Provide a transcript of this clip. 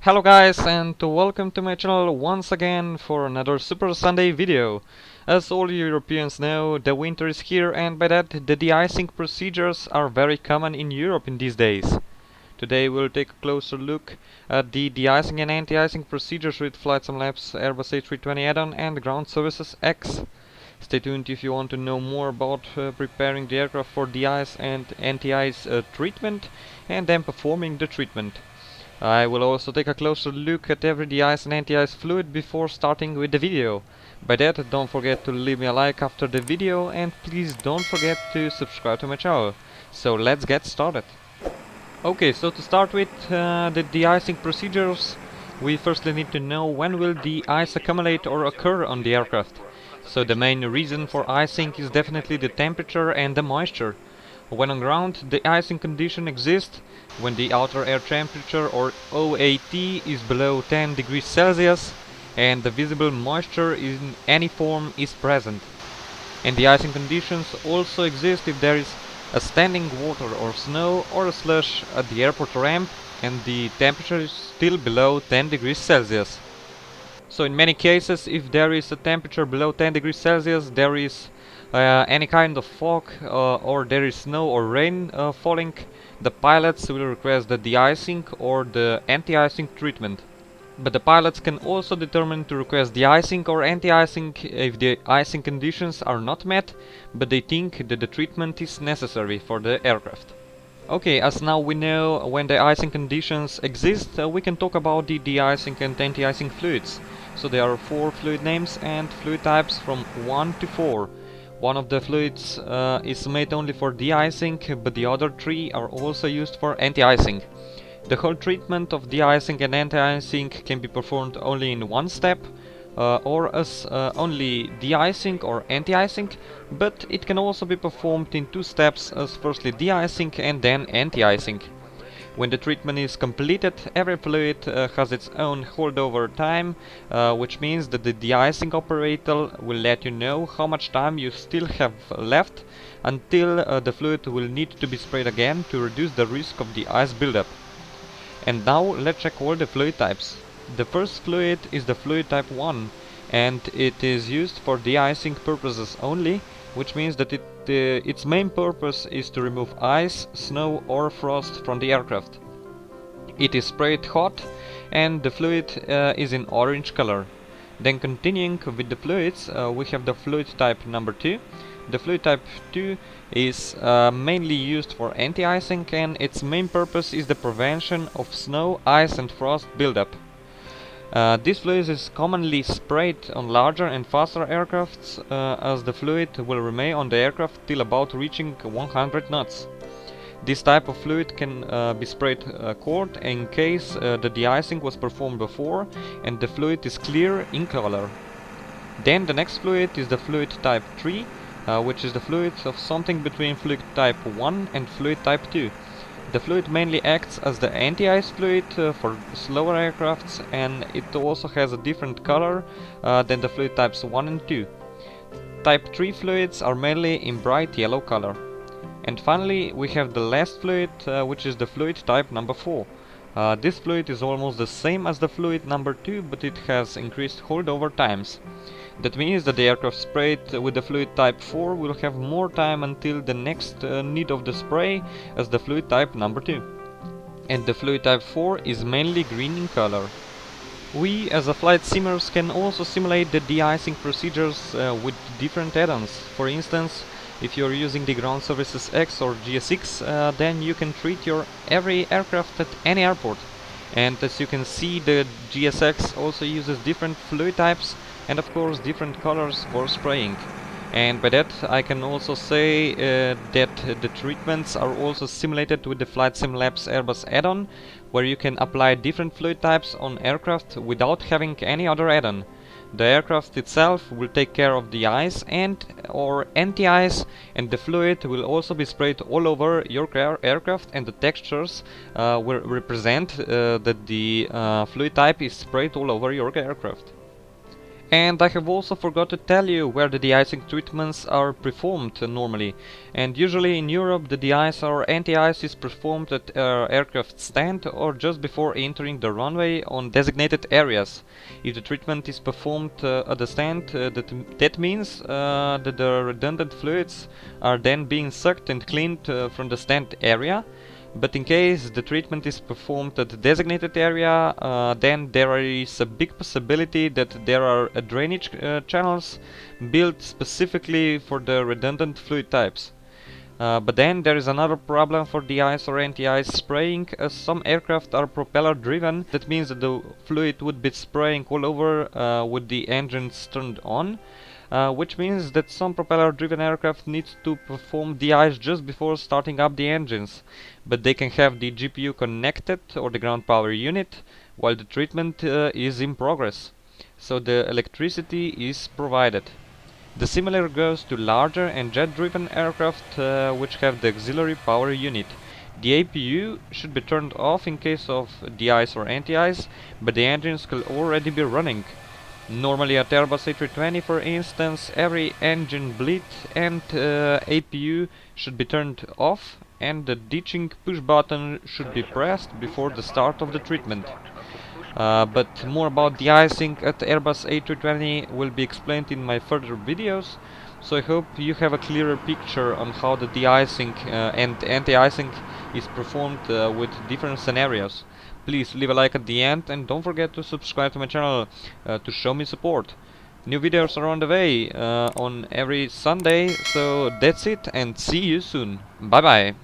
Hello guys, and welcome to my channel once again for another Super Sunday video. As all Europeans know, the winter is here, and by that the de-icing procedures are very common in Europe in these days. Today we'll take a closer look at the de-icing and anti-icing procedures with Sim Labs Airbus A320 Addon and Ground Services X. Stay tuned if you want to know more about preparing the aircraft for de-ice and anti-ice treatment and then performing the treatment. I will also take a closer look at every de-ice and anti-ice fluid before starting with the video. By that, don't forget to leave me a like after the video, and please don't forget to subscribe to my channel. So let's get started. Okay, so to start with the de-icing procedures, we firstly need to know when will the ice accumulate or occur on the aircraft. So the main reason for icing is definitely the temperature and the moisture. When on ground, the icing condition exists when the outer air temperature, or OAT, is below 10 degrees Celsius and the visible moisture in any form is present. And the icing conditions also exist if there is a standing water or snow or a slush at the airport ramp and the temperature is still below 10 degrees Celsius. So in many cases, if there is a temperature below 10 degrees Celsius, there is any kind of fog or there is snow or rain falling, the pilots will request the de-icing or the anti-icing treatment. But the pilots can also determine to request de-icing or anti-icing if the icing conditions are not met, but they think that the treatment is necessary for the aircraft. Okay, as now we know when the icing conditions exist, we can talk about the de-icing and anti-icing fluids. So there are 4 fluid names and fluid types from 1 to 4. One of the fluids is made only for de-icing, but the other 3 are also used for anti-icing. The whole treatment of de-icing and anti-icing can be performed only in one step, or as only de-icing or anti-icing, but it can also be performed in 2 steps, as firstly de-icing and then anti-icing. When the treatment is completed, every fluid has its own holdover time, which means that the de-icing operator will let you know how much time you still have left until the fluid will need to be sprayed again to reduce the risk of the ice buildup. And now let's check all the fluid types. The first fluid is the fluid type 1, and it is used for de-icing purposes only, which means that its main purpose is to remove ice, snow or frost from the aircraft. It is sprayed hot and the fluid is in orange color. Then continuing with the fluids, we have the fluid type number 2. The fluid type 2 is mainly used for anti-icing, and its main purpose is the prevention of snow, ice and frost buildup. This fluid is commonly sprayed on larger and faster aircrafts, as the fluid will remain on the aircraft till about reaching 100 knots. This type of fluid can be sprayed cold in case the de-icing was performed before and the fluid is clear in color. Then the next fluid is the fluid type 3, which is the fluid of something between fluid type 1 and fluid type 2. The fluid mainly acts as the anti-ice fluid for slower aircrafts, and it also has a different color than the fluid types 1 and 2. Type 3 fluids are mainly in bright yellow color. And finally we have the last fluid, which is the fluid type number 4. This fluid is almost the same as the fluid number 2, but it has increased holdover times. That means that the aircraft sprayed with the fluid type 4 will have more time until the next need of the spray as the fluid type number 2. And the fluid type 4 is mainly green in color. We as a flight simmers can also simulate the de-icing procedures with different add-ons. For instance, if you're using the Ground Services X or GSX, then you can treat your every aircraft at any airport. And as you can see, the GSX also uses different fluid types and of course different colors for spraying. And by that I can also say that the treatments are also simulated with the Sim Labs Airbus Addon, where you can apply different fluid types on aircraft without having any other add-on. The aircraft itself will take care of the ice and or anti-ice, and the fluid will also be sprayed all over your aircraft, and the textures will represent that the fluid type is sprayed all over your aircraft. And I have also forgot to tell you where the de-icing treatments are performed normally. And usually in Europe the de-ice or anti-ice is performed at aircraft stand or just before entering the runway on designated areas. If the treatment is performed at the stand, that means that the redundant fluids are then being sucked and cleaned from the stand area. But in case the treatment is performed at the designated area, then there is a big possibility that there are drainage channels built specifically for the redundant fluid types. But then there is another problem for de-ice or anti-ice spraying, as some aircraft are propeller driven. That means that the fluid would be spraying all over with the engines turned on. Which means that some propeller-driven aircraft needs to perform de-ice just before starting up the engines, but they can have the GPU connected or the ground power unit while the treatment is in progress, so the electricity is provided. The similar goes to larger and jet-driven aircraft which have the auxiliary power unit. The APU should be turned off in case of de-ice or anti-ice, but the engines could already be running. Normally at Airbus A320, for instance, every engine bleed and APU should be turned off and the deicing push button should be pressed before the start of the treatment. But more about de-icing at Airbus A320 will be explained in my further videos, so I hope you have a clearer picture on how the de-icing and anti-icing is performed with different scenarios. Please leave a like at the end and don't forget to subscribe to my channel to show me support. New videos are on the way on every Sunday, so that's it and see you soon. Bye bye.